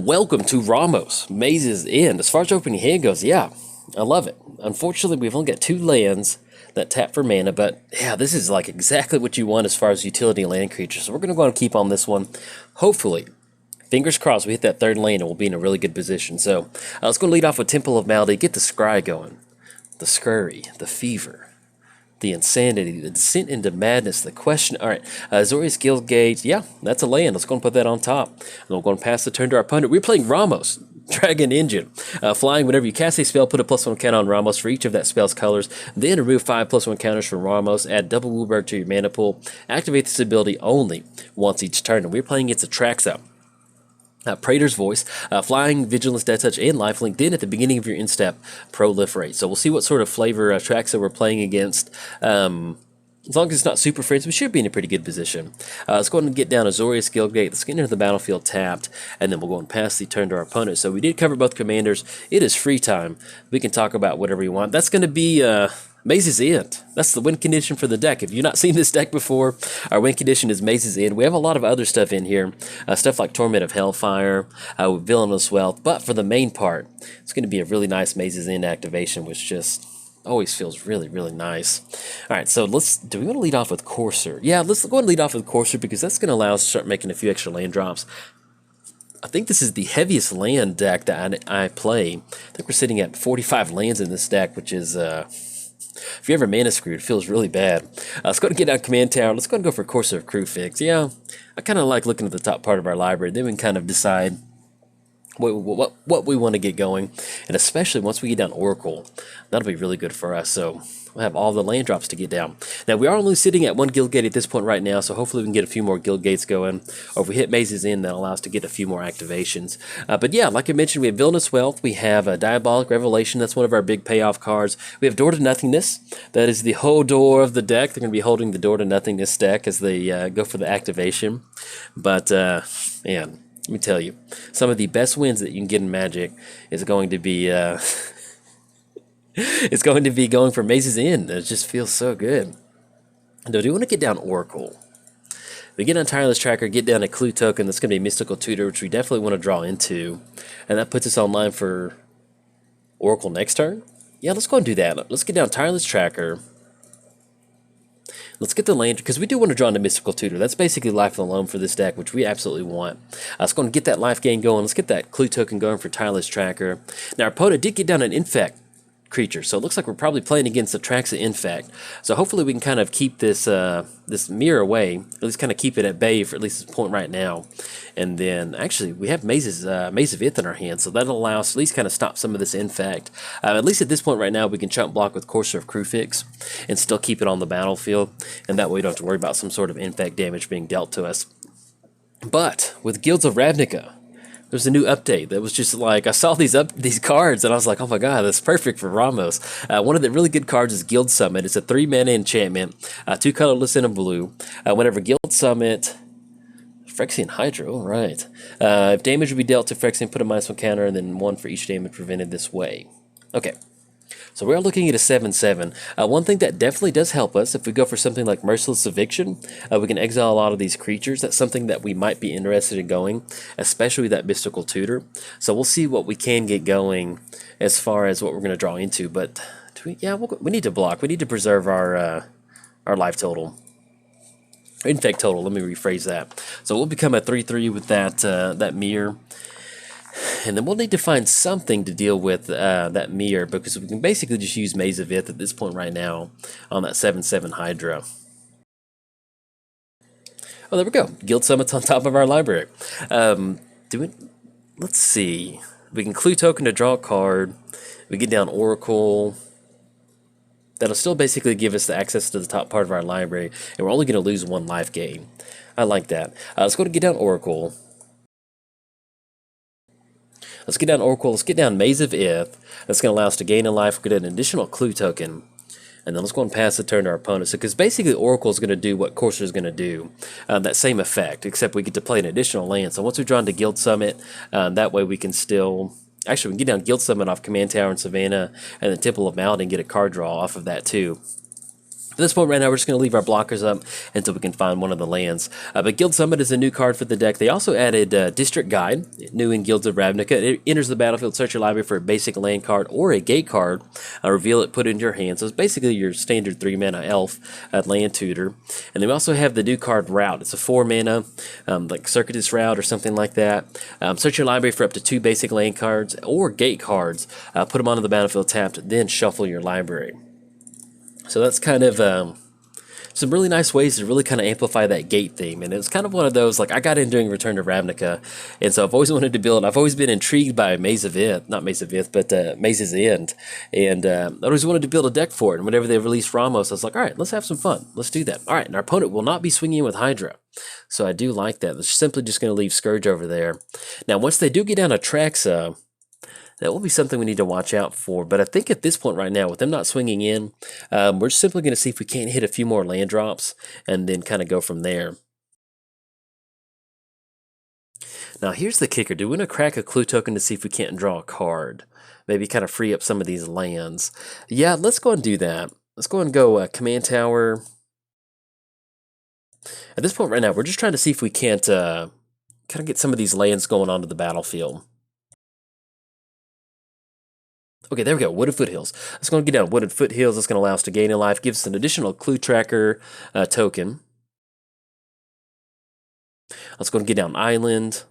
Welcome to Ramos, Maze's End. As far as opening hand goes, yeah, I love it. Unfortunately, we've only got 2 lands that tap for mana, but yeah, this is like exactly what you want as far as utility land creatures. So we're going to go and keep on this one. Hopefully, fingers crossed, we hit that 3rd land and we'll be in a really good position. So let's go lead off with Temple of Malady, get the Scry going. The Scurry, the Fever, the Insanity, the Descent into Madness, the Question. All right, Azorius Guildgate, yeah, that's a land. Let's go and put that on top. And we're going to pass the turn to our opponent. We're playing Ramos, Dragon Engine. Flying, whenever you cast a spell, put a +1 counter on Ramos for each of that spell's colors. Then remove 5 +1 counters from Ramos. Add double Woolberg to your mana pool. Activate this ability only once each turn. And we're playing its Atraxa. Praetors Voice, Flying, Vigilance, Death Touch, and Lifelink. Then at the beginning of your in-step, Proliferate. So we'll see what sort of flavor Atraxa we're playing against. As long as it's not Super Friends, we should be in a pretty good position. Let's go ahead and get down Azorius Guildgate. Let's get into the battlefield tapped, and then we'll go and pass the turn to our opponent. So we did cover both commanders. It is free time. We can talk about whatever we want. That's going to be Maze's End. That's the win condition for the deck. If you've not seen this deck before, our win condition is Maze's End. We have a lot of other stuff in here, stuff like Torment of Hellfire, Villainous Wealth, but for the main part, it's going to be a really nice Maze's End activation, which just always feels really, really nice. All right, so do we want to lead off with Courser? Yeah, let's go and lead off with Courser because that's going to allow us to start making a few extra land drops. I think this is the heaviest land deck that I play. I think we're sitting at 45 lands in this deck, which is if you're ever mana screwed, it feels really bad. Let's go and get down Command Tower. Let's go and go for Courser of Crew Fix. Yeah, I kind of like looking at the top part of our library. Then we can kind of decide what we want to get going. And especially once we get down Oracle, that'll be really good for us. So we'll have all the land drops to get down. Now, we are only sitting at 1 Guild Gate at this point right now, so hopefully we can get a few more Guild Gates going. Or if we hit Maze's End, that'll allow us to get a few more activations. But yeah, like I mentioned, we have Villainous Wealth. We have Diabolic Revelation. That's one of our big payoff cards. We have Door to Nothingness. That is the whole door of the deck. They're going to be holding the Door to Nothingness deck as they go for the activation. But, man, let me tell you, some of the best wins that you can get in Magic is going to be it's going to be going for Maze's End. It just feels so good. Now, do you want to get down Oracle? We get on Tireless Tracker, get down a Clue Token. That's going to be Mystical Tutor, which we definitely want to draw into, and that puts us online for Oracle next turn. Yeah, let's go and do that. Let's get down Tireless Tracker. Let's get the land, because we do want to draw into Mystical Tutor. That's basically life alone for this deck, which we absolutely want. Let's go and get that life gain going. Let's get that Clue Token going for Tireless Tracker. Now, our opponent did get down an Infect creature, so it looks like we're probably playing against Atraxa Infect. So hopefully we can kind of keep this this mirror away, at least kind of keep it at bay for at least this point right now. And then, actually, we have Maze of Ith in our hand, so that'll allow us to at least kind of stop some of this Infect. At least at this point right now, we can chump block with Courser of Crew Fix and still keep it on the battlefield, and that way we don't have to worry about some sort of Infect damage being dealt to us. But with Guilds of Ravnica, there's a new update that was just like, I saw these cards and I was like, oh my god, that's perfect for Ramos. One of the really good cards is Guild Summit. It's a 3-mana enchantment, 2 colorless and a blue. Whenever Guild Summit, Phyrexian Hydra, all right. If damage would be dealt to Phyrexian, put a -1 counter and then 1 for each damage prevented this way. Okay. So we're looking at a 7/7. One thing that definitely does help us, if we go for something like Merciless Eviction, we can exile a lot of these creatures. That's something that we might be interested in going, especially that Mystical Tutor. So we'll see what we can get going as far as what we're going to draw into. But we need to block. We need to preserve our life total. Infect total, let me rephrase that. So we'll become a 3/3 with that mirror. And then we'll need to find something to deal with that mirror, because we can basically just use Maze of Ith at this point right now on that 7/7 Hydra. Oh, there we go. Guild Summit's on top of our library. Let's see. We can Clue Token to draw a card. We get down Oracle. That'll still basically give us the access to the top part of our library, and we're only going to lose 1 life gain. I like that. Let's go to get down Oracle. Let's get down Oracle. Let's get down Maze of Ith. That's going to allow us to gain a life, get an additional Clue Token, and then let's go and pass the turn to our opponent. So, because basically Oracle is going to do what Courser is going to do, that same effect, except we get to play an additional land. So once we've drawn to Guild Summit, that way we can still... Actually, we can get down Guild Summit off Command Tower and Savannah, and then Temple of Malady and get a card draw off of that too. At this point right now, we're just going to leave our blockers up until we can find one of the lands. But Guild Summit is a new card for the deck. They also added District Guide, new in Guilds of Ravnica. It enters the battlefield, search your library for a basic land card or a gate card, reveal it, put it into your hand. So it's basically your standard 3-mana elf land tutor. And then we also have the new card Route. It's a 4-mana, like Circuitous Route or something like that. Search your library for up to 2 basic land cards or gate cards, put them onto the battlefield tapped, then shuffle your library. So that's kind of some really nice ways to really kind of amplify that gate theme. And it's kind of one of those, like, I got in during Return to Ravnica, and so I've always wanted to build. I've always been intrigued by Maze of Ith, not Maze of Ith, but Maze's End. And I always wanted to build a deck for it. And whenever they released Ramos, I was like, all right, let's have some fun. Let's do that. All right, and our opponent will not be swinging with Hydra. So I do like that. They're simply just going to leave Scourge over there. Now, once they do get down Atraxa, that will be something we need to watch out for. But I think at this point right now, with them not swinging in, we're simply going to see if we can't hit a few more land drops and then kind of go from there. Now, here's the kicker. Do we want to crack a clue token to see if we can't draw a card? Maybe kind of free up some of these lands. Yeah, let's go and do that. Let's go and go Command Tower. At this point right now, we're just trying to see if we can't kind of get some of these lands going onto the battlefield. Okay, there we go, Wooded Foothills. Let's go and get down Wooded Foothills. That's going to allow us to gain a life, gives us an additional clue tracker token. Let's go and get down Island.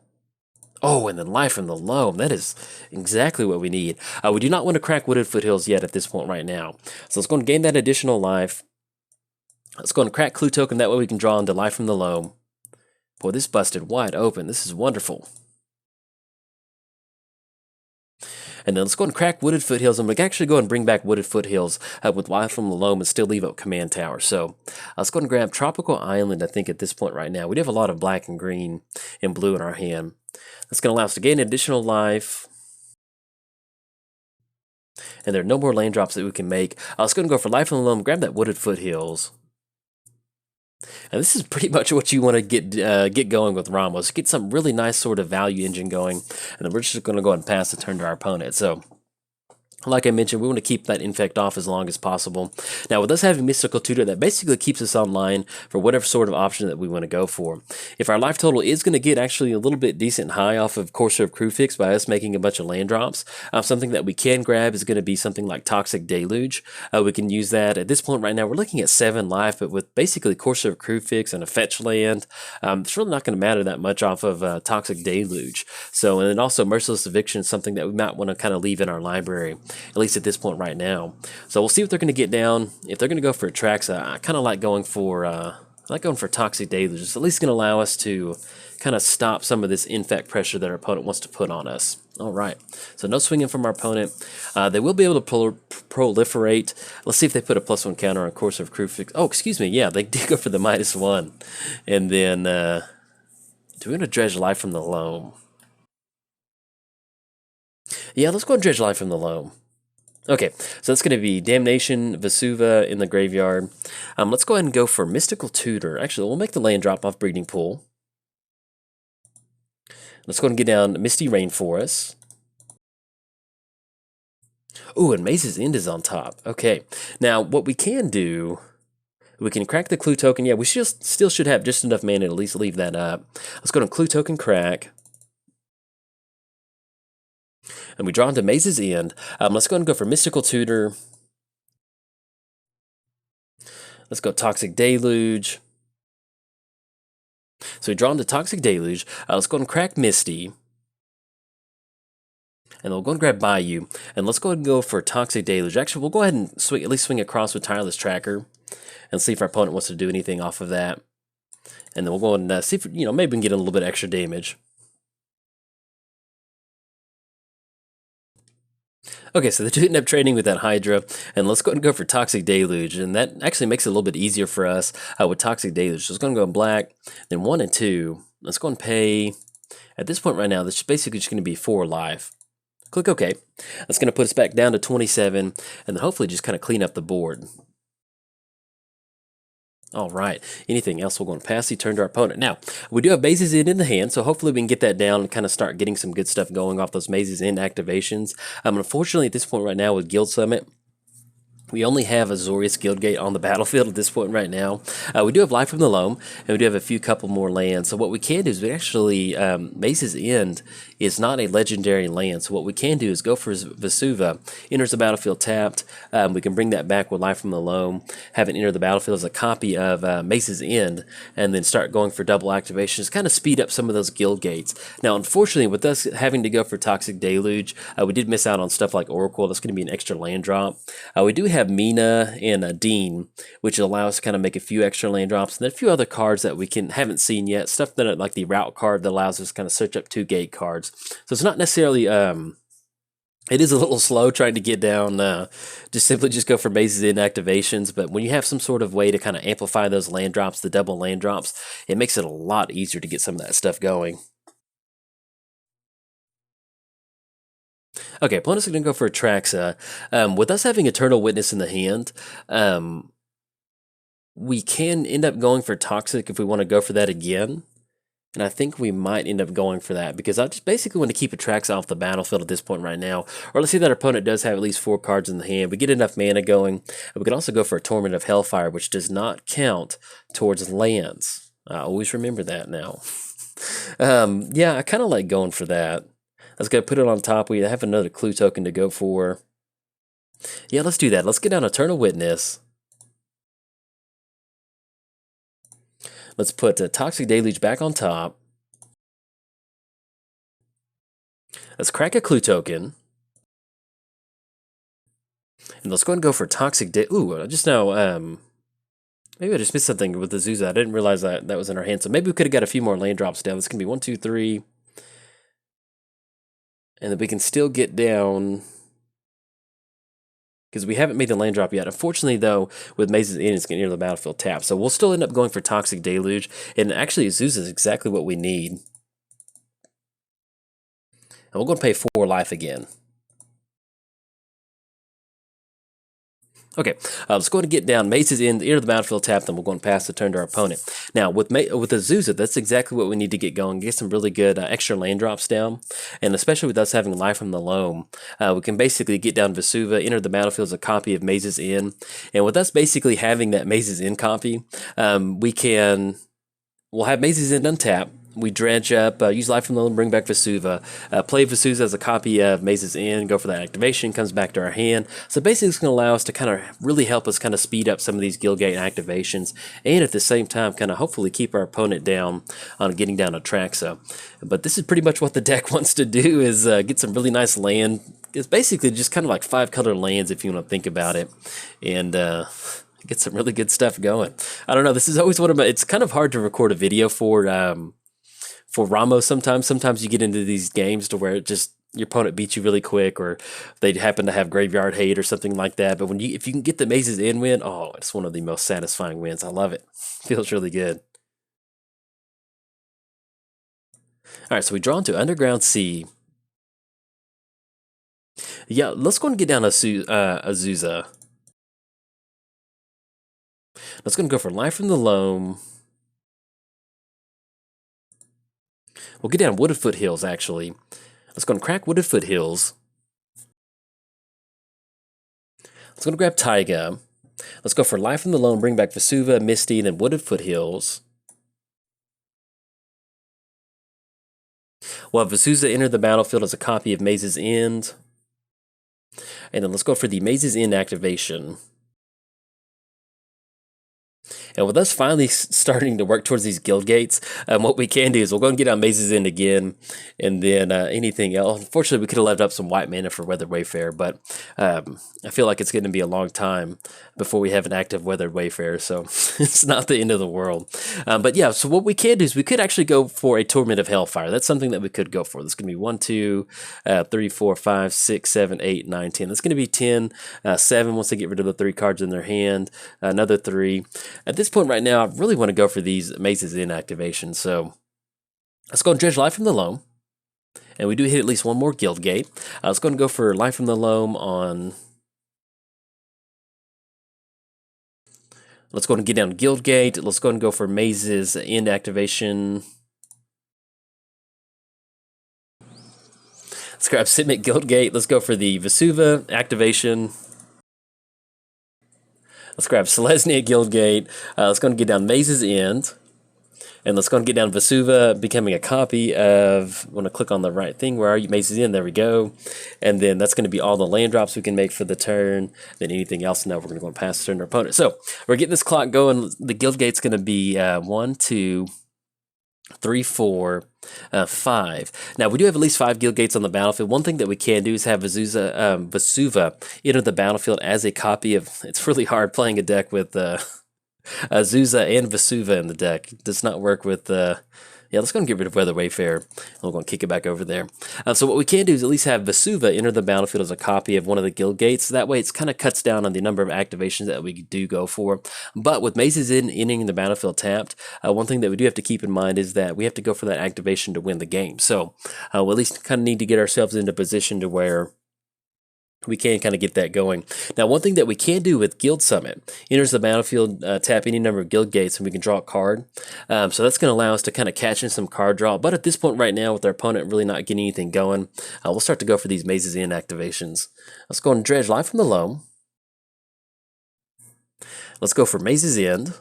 Oh, and then Life from the Loam. That is exactly what we need. We do not want to crack Wooded Foothills yet at this point right now. So let's go and gain that additional life. Let's go and crack clue token. That way we can draw into Life from the Loam. Boy, this busted wide open. This is wonderful. And then let's go and crack Wooded Foothills, and we can actually go and bring back Wooded Foothills with Life from the Loam and still leave up Command Tower. So let's go and grab Tropical Island, I think, at this point right now. We do have a lot of black and green and blue in our hand. That's going to allow us to gain additional life. And there are no more land drops that we can make. Let's go and go for Life from the Loam, grab that Wooded Foothills. And this is pretty much what you want to get going with Ramos. Get some really nice sort of value engine going, and then we're just going to go ahead and pass the turn to our opponent. So, like I mentioned, we want to keep that infect off as long as possible. Now, with us having Mystical Tutor, that basically keeps us online for whatever sort of option that we want to go for. If our life total is going to get actually a little bit decent high off of Courser of Crewfix by us making a bunch of land drops, something that we can grab is going to be something like Toxic Deluge. We can use that. At this point right now, we're looking at 7 life, but with basically Courser of Crewfix and a fetch land, it's really not going to matter that much off of Toxic Deluge. So, and then also Merciless Eviction is something that we might want to kind of leave in our library, at least at this point right now. So we'll see what they're going to get down. If they're going to go for Atraxa, I kind of like going for Toxic Deluge. It's at least going to allow us to kind of stop some of this infect pressure that our opponent wants to put on us. All right, so no swinging from our opponent. They will be able to proliferate. Let's see if they put a +1 counter on Courser of Crewfix. Oh, excuse me. Yeah, they did go for the -1. And then, do we want to dredge Life from the Loam? Yeah, let's go and dredge Life from the Loam. Okay, so that's going to be Damnation, Vesuva in the graveyard. Let's go ahead and go for Mystical Tutor. Actually, we'll make the land drop off Breeding Pool. Let's go ahead and get down Misty Rainforest. Ooh, and Maze's End is on top. Okay, now what we can do, we can crack the clue token. Yeah, we still should have just enough mana to at least leave that up. Let's go to clue token crack. And we draw into Maze's End. Let's go ahead and go for Mystical Tutor. Let's go Toxic Deluge. So we draw into Toxic Deluge. Let's go ahead and crack Misty. And we'll go and grab Bayou. And let's go ahead and go for Toxic Deluge. Actually, we'll go ahead and at least swing across with Tireless Tracker and see if our opponent wants to do anything off of that. And then we'll go and see if, maybe we can get a little bit extra damage. Okay, so they do end up trading with that Hydra, and let's go ahead and go for Toxic Deluge, and that actually makes it a little bit easier for us with Toxic Deluge. So let's go and go in black, then 1 and 2. Let's go and pay. At this point right now, this is basically just going to be 4 life. Click OK. That's going to put us back down to 27, and then hopefully just kind of clean up the board. All right, anything else, we're going to pass the turn to our opponent. Now, we do have Maze's End in the hand, so hopefully we can get that down and kind of start getting some good stuff going off those Maze's End activations. Unfortunately, at this point right now with Guild Summit, We only have Azorius Guildgate on the battlefield at this point right now. We do have Life from the Loam, and we do have a few couple more lands. So what we can do is we actually, Mace's End is not a legendary land. So what we can do is go for Vesuva, enters the battlefield tapped. We can bring that back with Life from the Loam, have it enter the battlefield as a copy of Mace's End, and then start going for double activations, kind of speed up some of those guild gates. Now, unfortunately, with us having to go for Toxic Deluge, we did miss out on stuff like Oracle. That's going to be an extra land drop. We do have Mina and Dean, which allows us to kind of make a few extra land drops, and then a few other cards that we haven't seen yet. Stuff that like the route card that allows us to kind of search up 2 gate cards. So it's not necessarily it is a little slow trying to get down, just go for Maze's End activations, but when you have some sort of way to kind of amplify those land drops, the double land drops, it makes it a lot easier to get some of that stuff going. Okay, opponents are going to go for Atraxa. With us having Eternal Witness in the hand, we can end up going for Toxic if we want to go for that again. And I think we might end up going for that because I just basically want to keep Atraxa off the battlefield at this point right now. Or let's say that our opponent does have at least 4 cards in the hand. We get enough mana going. We can also go for a Torment of Hellfire, which does not count towards lands. I always remember that now. Yeah, I kind of like going for that. I was going to put it on top. We have another clue token to go for. Yeah, let's do that. Let's get down Eternal Witness. Let's put Toxic Deluge back on top. Let's crack a clue token. And let's go and go for Toxic Ooh, I just now, maybe I just missed something with the Azusa. I didn't realize that was in our hand. So maybe we could have got a few more land drops down. This can be 1, 2, 3. And then we can still get down, because we haven't made the land drop yet. Unfortunately, though, with Maze's End, it's getting near the battlefield tap. So we'll still end up going for Toxic Deluge. And actually, Azusa is exactly what we need. And we're going to pay 4 life again. Okay, let's go ahead and get down Mace's End, enter the battlefield tap, then we're going to pass the turn to our opponent. Now, with Azusa, that's exactly what we need to get going, get some really good extra land drops down, and especially with us having Life from the Loam, we can basically get down Vesuva, enter the battlefield as a copy of Maze's End, and with us basically having that Maze's End copy, we'll have Maze's End untap. We dredge up, use Life from the Loam, bring back Vesuva, play Vesuva as a copy of Maze's End, go for that activation, comes back to our hand. So basically it's going to allow us to kind of really help us kind of speed up some of these Guildgate activations, and at the same time kind of hopefully keep our opponent down on getting down Atraxa. But this is pretty much what the deck wants to do, is get some really nice land. It's basically just kind of like 5 color lands if you want to think about it, and get some really good stuff going. I don't know, this is always one of my, it's kind of hard to record a video for Ramos sometimes. Sometimes you get into these games to where it just, your opponent beats you really quick, or they happen to have graveyard hate or something like that. But if you can get the Maze's End win, oh, it's one of the most satisfying wins. I love it. Feels really good. All right, so we draw into Underground Sea. Yeah, let's go and get down Azusa. Let's go and go for Life from the Loam. We'll get down Wooded Foothills, actually. Let's go and crack Wooded Foothills. Let's go and grab Taiga. Let's go for Life from the Loam, bring back Vesuva, Misty, and then Wooded Foothills. We'll have Vesuva enter the battlefield as a copy of Maze's End. And then let's go for the Maze's End activation. And with us finally starting to work towards these guild gates, what we can do is we'll go and get on Maze's End again, and then anything else. Unfortunately, we could have left up some white mana for Weathered Wayfarer, but I feel like it's going to be a long time before we have an active Weathered Wayfarer, so it's not the end of the world. But yeah, so what we can do is we could actually go for a Torment of Hellfire. That's something that we could go for. That's going to be 1, 2, 3, 4, 5, 6, 7, 8, 9, 10. That's going to be 10, 7 once they get rid of the 3 cards in their hand, another 3. At this point right now, I really want to go for these Maze's End activations, so let's go and dredge Life from the Loam. And we do hit at least one more guild gate. Let's go and go for Life from the Loam on... Let's go and get down Guild Gate. Let's go and go for Maze's End activation. Let's grab Simic Guild Gate. Let's go for the Vesuva activation. Let's grab Selesnya Guildgate. Let's go and get down Maze's End. And let's go and get down Vesuva, becoming a copy of, I want to click on the right thing. Where are you? Maze's End, there we go. And then that's going to be all the land drops we can make for the turn. Then anything else, now we're going to go and pass the turn to our opponent. So we're getting this clock going. The Guildgate's going to be 1, 2, 3, 4, 5. Now we do have at least 5 Guildgates on the battlefield. One thing that we can do is have Vesuva enter the battlefield as a copy of. It's really hard playing a deck with Azusa and Vesuva in the deck. It does not work with yeah, let's go and get rid of Weather Wayfarer. And we're going to kick it back over there. So what we can do is at least have Vesuva enter the battlefield as a copy of one of the guild gates. That way it kind of cuts down on the number of activations that we do go for. But with Maze's End entering the battlefield tapped, one thing that we do have to keep in mind is that we have to go for that activation to win the game. So we'll at least kind of need to get ourselves into position to where we can kind of get that going. Now, one thing that we can do with Guild Summit, enters the battlefield, tap any number of guild gates, and we can draw a card. So that's going to allow us to kind of catch in some card draw. But at this point right now, with our opponent really not getting anything going, we'll start to go for these Maze's End activations. Let's go and dredge live from the loam. Let's go for Maze's End.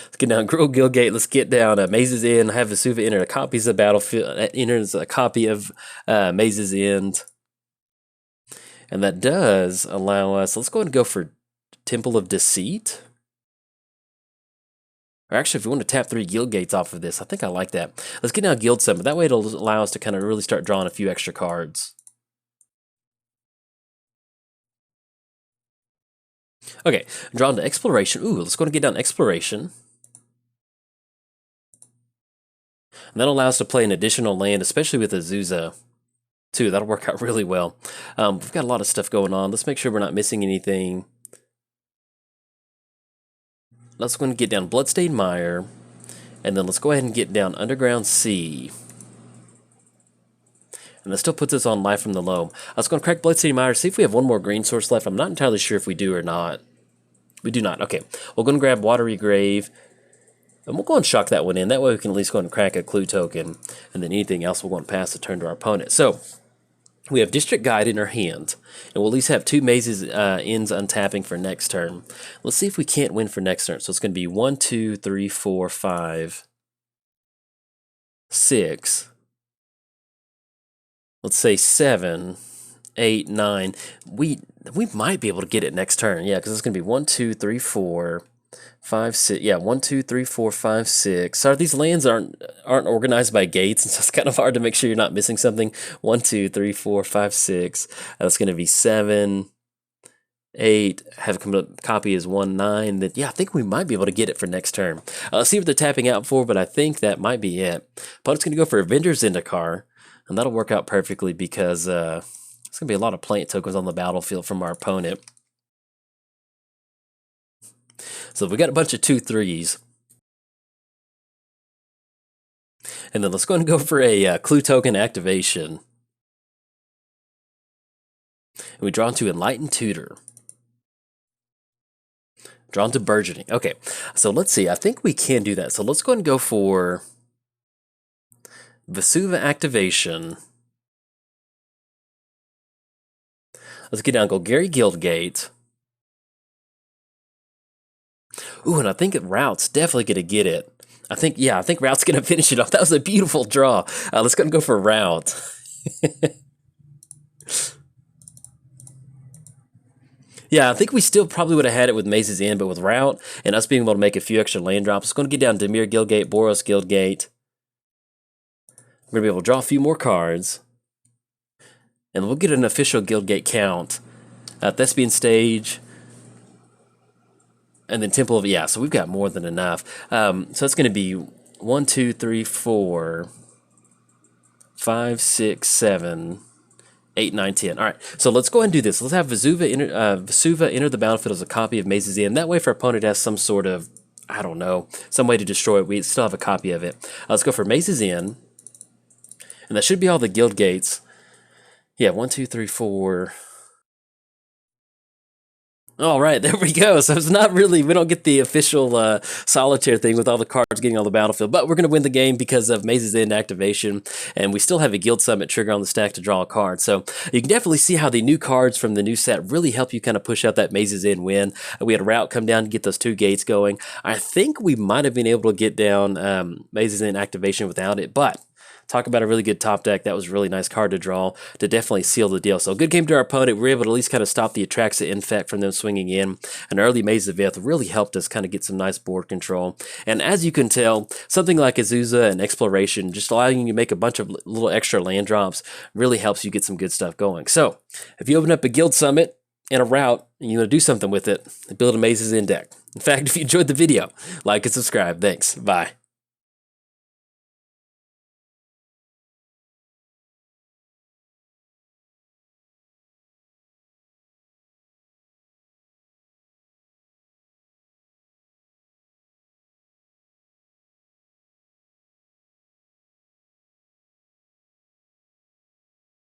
Let's get down Grow Guildgate. Let's get down Maze's End. Have Vesuva enter a copy of the battlefield. Enters a copy of Maze's End. And that does allow us. Let's go ahead and go for Temple of Deceit. Or actually, if we want to tap 3 guild gates off of this, I think I like that. Let's get down Guild Summit. That way it'll allow us to kind of really start drawing a few extra cards. Okay, drawn to Exploration. Ooh, let's go and get down Exploration. And that'll allow us to play an additional land, especially with Azusa, too. That'll work out really well. We've got a lot of stuff going on. Let's make sure we're not missing anything. Let's go and get down Bloodstained Mire. And then let's go ahead and get down Underground Sea. And that still puts us on Life from the Loam. Let's go and crack Bloodstained Mire, see if we have one more green source left. I'm not entirely sure if we do or not. We do not. Okay. We're going to grab Watery Grave. And we'll go and shock that one in. That way we can at least go and crack a clue token. And then anything else we'll go and pass the turn to our opponent. So we have District Guide in our hand. And we'll at least have 2 Maze's Ends untapping for next turn. Let's see if we can't win for next turn. So it's going to be 1, 2, 3, 4, 5, 6. Let's say 7, 8, 9. We might be able to get it next turn. Yeah, because it's going to be 1, 2, 3, 4, 5, 6. Yeah, 1, 2, 3, 4, 5, 6. Sorry, these lands aren't organized by gates, and so it's kind of hard to make sure you're not missing something. 1, 2, 3, 4, 5, 6. That's going to be 7, 8. Have a copy is 1, 9. That, yeah, I think we might be able to get it for next turn. Let's see what they're tapping out for, but I think that might be it. Opponent's going to go for Avenger's Zendikar, and that'll work out perfectly because there's going to be a lot of plant tokens on the battlefield from our opponent. So we got a bunch of 2/3s. And then let's go and go for a clue token activation. And we draw into Enlightened Tutor. Drawn to Burgeoning. Okay, so let's see. I think we can do that. So let's go and go for Vesuva activation. Let's get down Golgari Guildgate. Ooh, and I think Rout's definitely going to get it. I think Rout's going to finish it off. That was a beautiful draw. Let's go and go for Rout. Yeah, I think we still probably would have had it with Maze's End, but with Rout and us being able to make a few extra land drops, it's going to get down Dimir Guildgate, Boros Guildgate. We're going to be able to draw a few more cards. And we'll get an official Guildgate count. Thespian Stage. And then Temple of, yeah, so we've got more than enough. So it's going to be 1, 2, 3, 4, 5, 6, 7, 8, 9, 10. All right, so let's go ahead and do this. Let's have Vesuva enter the battlefield as a copy of Maze's End. That way, if our opponent has some sort of, I don't know, some way to destroy it, we still have a copy of it. Let's go for Maze's End. And that should be all the guild gates. Yeah, 1, 2, 3, 4. All right, there we go. So it's not really, we don't get the official solitaire thing with all the cards getting on the battlefield, but we're going to win the game because of Maze's End activation, and we still have a Guild Summit trigger on the stack to draw a card. So you can definitely see how the new cards from the new set really help you kind of push out that Maze's End win. We had a route come down to get those 2 gates going. I think we might have been able to get down Maze's End activation without it, but talk about a really good top deck. That was a really nice card to draw to definitely seal the deal. So good game to our opponent. We were able to at least kind of stop the Atraxa infect from them swinging in. An early Maze of Ith really helped us kind of get some nice board control. And as you can tell, something like Azusa and Exploration, just allowing you to make a bunch of little extra land drops, really helps you get some good stuff going. So if you open up a Guild Summit and a route, and you want to do something with it, build a Maze's End deck. In fact, if you enjoyed the video, like and subscribe. Thanks. Bye.